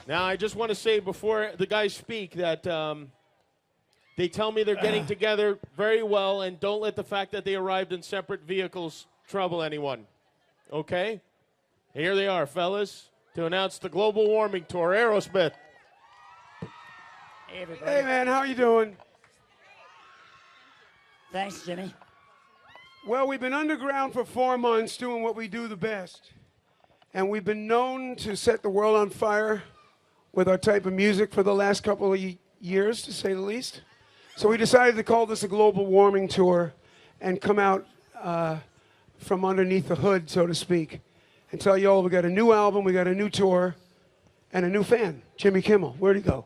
Now, I just want to say before the guys speak that they tell me they're getting together very well, and don't let the fact that they arrived in separate vehicles trouble anyone. Okay? Here they are, fellas, to announce the global warming tour, Aerosmith. Hey, everybody. Hey, man, how you doing? Thanks, Jimmy. Well, we've been underground for 4 months doing what we do the best. And we've been known to set the world on fire with our type of music for the last couple of years, to say the least. So we decided to call this a global warming tour and come out from underneath the hood, so to speak, and tell you all we got a new album, we got a new tour, and a new fan, Jimmy Kimmel. Where'd he go?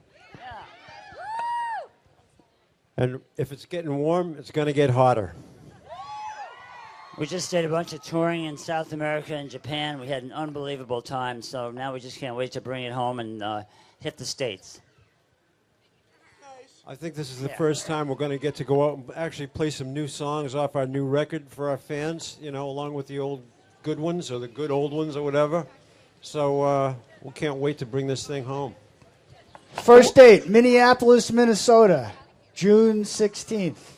And if it's getting warm, it's going to get hotter. We just did a bunch of touring in South America and Japan. We had an unbelievable time, so now we just can't wait to bring it home and hit the States. I think this is the first time we're going to get to go out and actually play some new songs off our new record for our fans, you know, along with the old good ones or the good old ones or whatever. So we can't wait to bring this thing home. First date, Minneapolis, Minnesota, June 16th.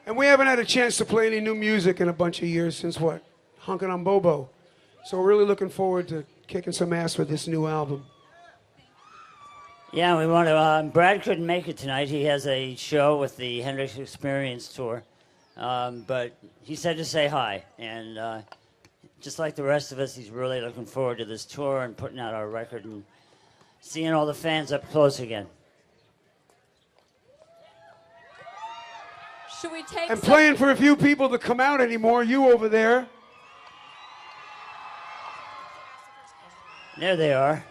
And we haven't had a chance to play any new music in a bunch of years since what? Hunkin' on Bobo. So we're really looking forward to kicking some ass with this new album. Yeah, we want to. Brad couldn't make it tonight. He has a show with the Hendrix Experience Tour. But he said to say hi. And just like the rest of us, he's really looking forward to this tour and putting out our record and seeing all the fans up close again. Should we take And playing for a few people to come out anymore, you over there. There they are.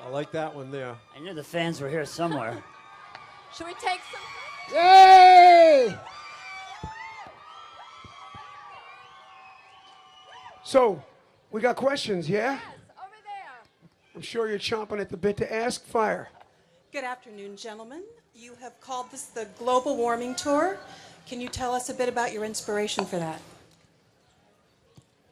I like that one there. I knew the fans were here somewhere. Should we take some? Yay! So, we got questions, yeah? Yes, over there. I'm sure you're chomping at the bit to ask. Fire. Good afternoon, gentlemen. You have called this the Global Warming Tour. Can you tell us a bit about your inspiration for that?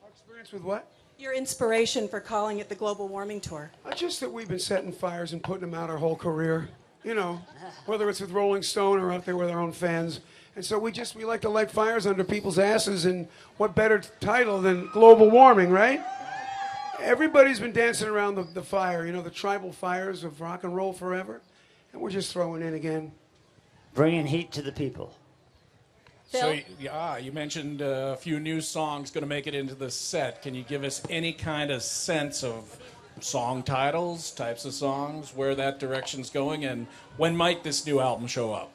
Our experience with what? Your inspiration for calling it the Global Warming Tour. Just that we've been setting fires and putting them out our whole career. You know, whether it's with Rolling Stone or out there with our own fans. And so we like to light fires under people's asses, and what better title than global warming, right? Everybody's been dancing around the fire, you know, the tribal fires of rock and roll forever. And we're just throwing in again. Bringing heat to the people. Phil? So, you mentioned a few new songs going to make it into the set. Can you give us any kind of sense of song titles, types of songs, where that direction's going, and when might this new album show up?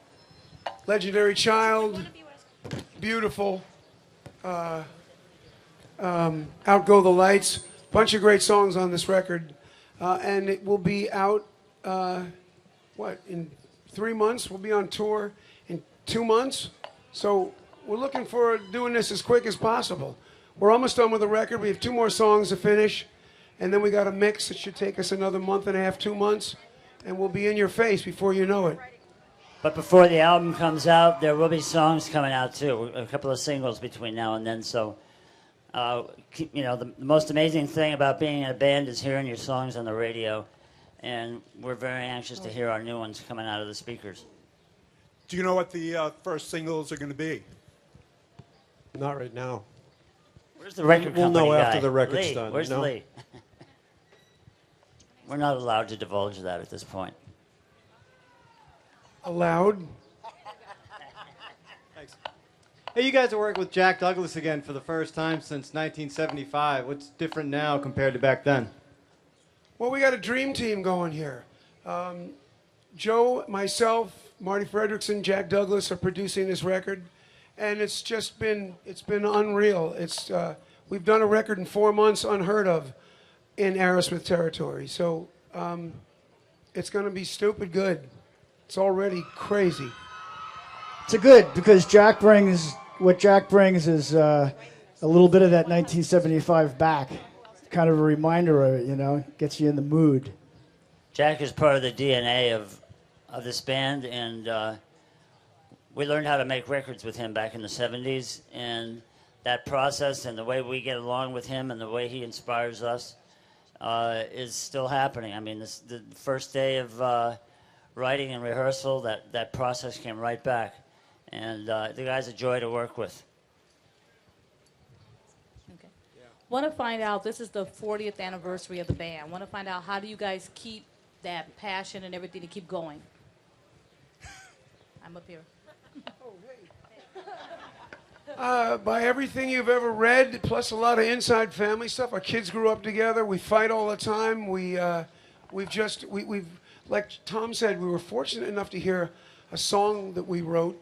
Legendary Child, Beautiful, Outgo the Lights, bunch of great songs on this record. And it will be out, in 3 months? We'll be on tour in 2 months. So we're looking for doing this as quick as possible. We're almost done with the record. We have 2 more songs to finish. And then we got a mix that should take us another month and a half, 2 months. And we'll be in your face before you know it. But before the album comes out, there will be songs coming out too. A couple of singles between now and then. So, you know, the most amazing thing about being in a band is hearing your songs on the radio. And we're very anxious to hear our new ones coming out of the speakers. Do you know what the first singles are going to be? Not right now. Where's the record We'll company know guy? after the record's Lee, done. Where's you know? Lee? We're not allowed to divulge that at this point. Allowed? Thanks. Hey, you guys are working with Jack Douglas again for the first time since 1975. What's different now compared to back then? Well, we got a dream team going here. Joe, myself, Marty Fredrickson, Jack Douglas are producing this record, and it's been unreal. We've done a record in 4 months, unheard of in Aerosmith territory. So it's going to be stupid good. It's already crazy. It's a good because Jack brings is a little bit of that 1975 back. Kind of a reminder of it, you know, gets you in the mood. Jack is part of the DNA of this band, and we learned how to make records with him back in the 70s, and that process and the way we get along with him and the way he inspires us, is still happening. I mean, the first day of writing and rehearsal, that process came right back. And the guy's a joy to work with. Okay. Want to find out, this is the 40th anniversary of the band. Want to find out, how do you guys keep that passion and everything to keep going? I'm up here. By everything you've ever read, plus a lot of inside family stuff. Our kids grew up together. We fight all the time. We've like Tom said, we were fortunate enough to hear a song that we wrote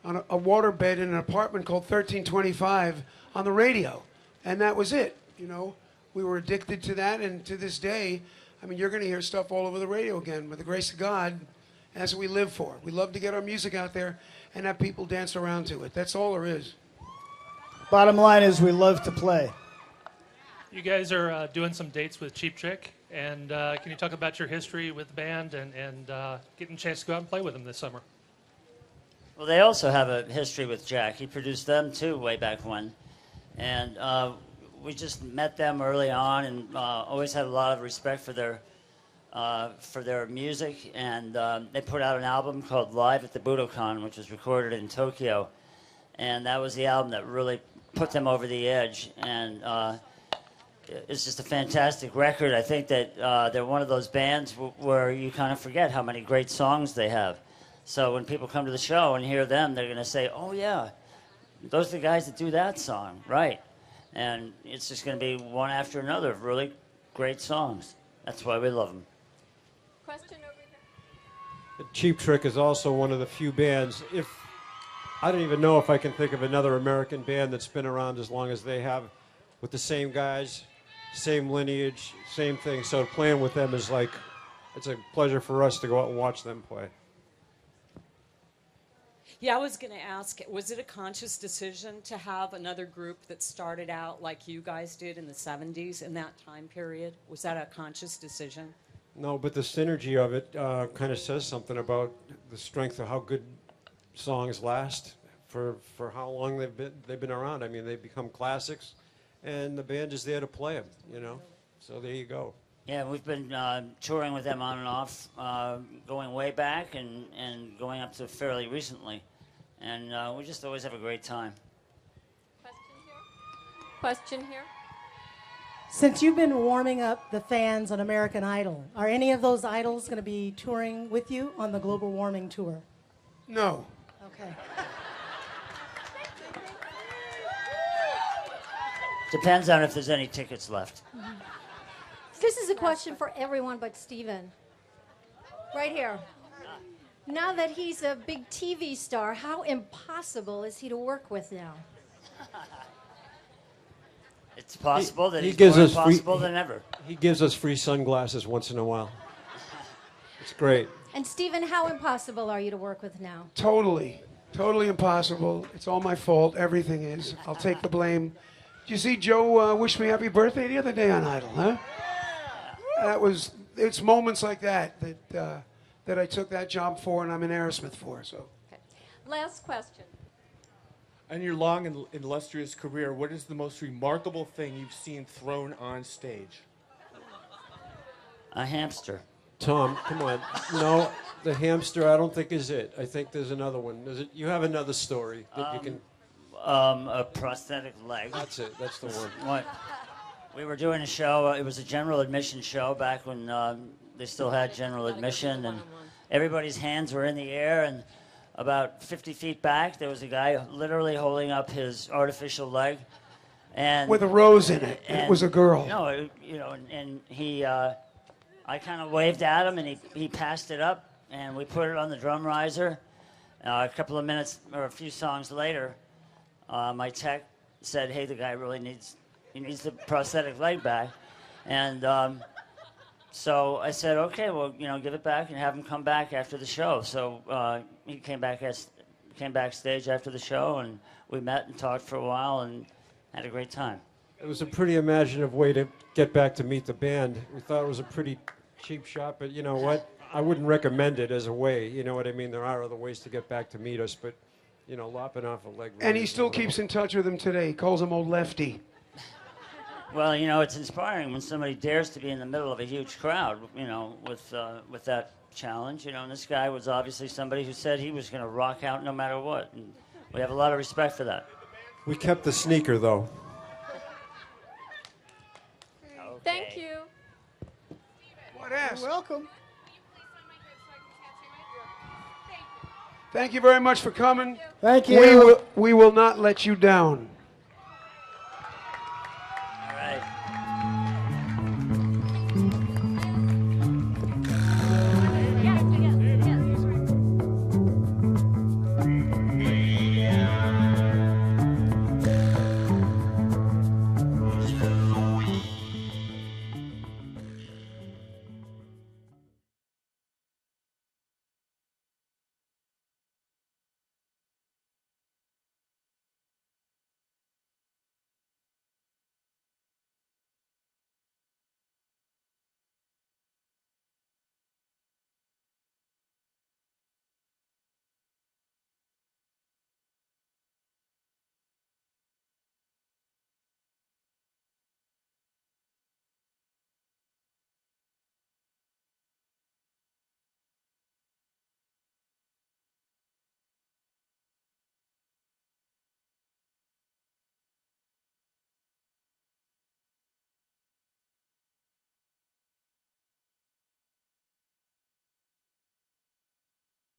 on a waterbed in an apartment called 1325 on the radio, and that was it. You know, we were addicted to that, and to this day, I mean, you're going to hear stuff all over the radio again. With the grace of God, and that's what we live for. We love to get our music out there and have people dance around to it. That's all there is. Bottom line is we love to play. You guys are doing some dates with Cheap Trick, and can you talk about your history with the band and getting a chance to go out and play with them this summer? Well, they also have a history with Jack. He produced them too way back when, and we just met them early on, and always had a lot of respect for their music. And they put out an album called Live at the Budokan, which was recorded in Tokyo, and that was the album that really put them over the edge. And it's just a fantastic record. I think that they're one of those bands where you kind of forget how many great songs they have. So when people come to the show and hear them, they're going to say, oh, yeah, those are the guys that do that song, right? And it's just going to be one after another of really great songs. That's why we love them. Question over here. Cheap Trick is also one of the few bands, I don't even know if I can think of another American band that's been around as long as they have, with the same guys, same lineage, same thing. So playing with them is like, it's a pleasure for us to go out and watch them play. Yeah, I was going to ask, was it a conscious decision to have another group that started out like you guys did in the 70s in that time period? Was that a conscious decision? No, but the synergy of it kind of says something about the strength of how good songs last for how long they've been around. I mean, they become classics, and the band is there to play them, you know. So there you go. Yeah, we've been touring with them on and off, going way back and going up to fairly recently. And we just always have a great time. Question here. Since you've been warming up the fans on American Idol, are any of those idols going to be touring with you on the global warming tour? No. Okay. Depends on if there's any tickets left. This is a question for everyone but Steven. Right here. Now that he's a big TV star, how impossible is he to work with now? It's possible that he he's gives more us impossible than ever. He gives us free sunglasses once in a while. It's great. And Steven, how impossible are you to work with now? Totally impossible. It's all my fault. Everything is. I'll take the blame. Did you see Joe wish me happy birthday the other day on Idol, huh? It's moments like that I took that job for, and I'm in Aerosmith for. So. Okay. Last question. In your long and illustrious career, what is the most remarkable thing you've seen thrown on stage? A hamster. Tom, come on. No, the hamster I don't think is it. I think there's another one. Is it? You have another story that you can... A prosthetic leg. That's it. That's the one. What? We were doing a show. It was a general admission show back when they still had general admission, and everybody's hands were in the air, and about 50 feet back, there was a guy literally holding up his artificial leg, and with a rose in it. It was a girl. No, and he, I kind of waved at him, and he passed it up, and we put it on the drum riser. A couple of minutes or a few songs later, my tech said, "Hey, the guy really needs the prosthetic leg back," and so I said, "Okay, well, give it back and have him come back after the show." So he came backstage after the show, and we met and talked for a while and had a great time. It was a pretty imaginative way to get back to meet the band. We thought it was a pretty cheap shot, but you know what? I wouldn't recommend it as a way. You know what I mean? There are other ways to get back to meet us, but lopping off a leg. And he still keeps in touch with him today. He calls him Old Lefty. Well, you know, it's inspiring when somebody dares to be in the middle of a huge crowd, you know, with that challenge. You know, and this guy was obviously somebody who said he was going to rock out no matter what. And we have a lot of respect for that. We kept the sneaker, though. Thank you. What ass? You're welcome. Thank you very much for coming. Thank you. We will not let you down.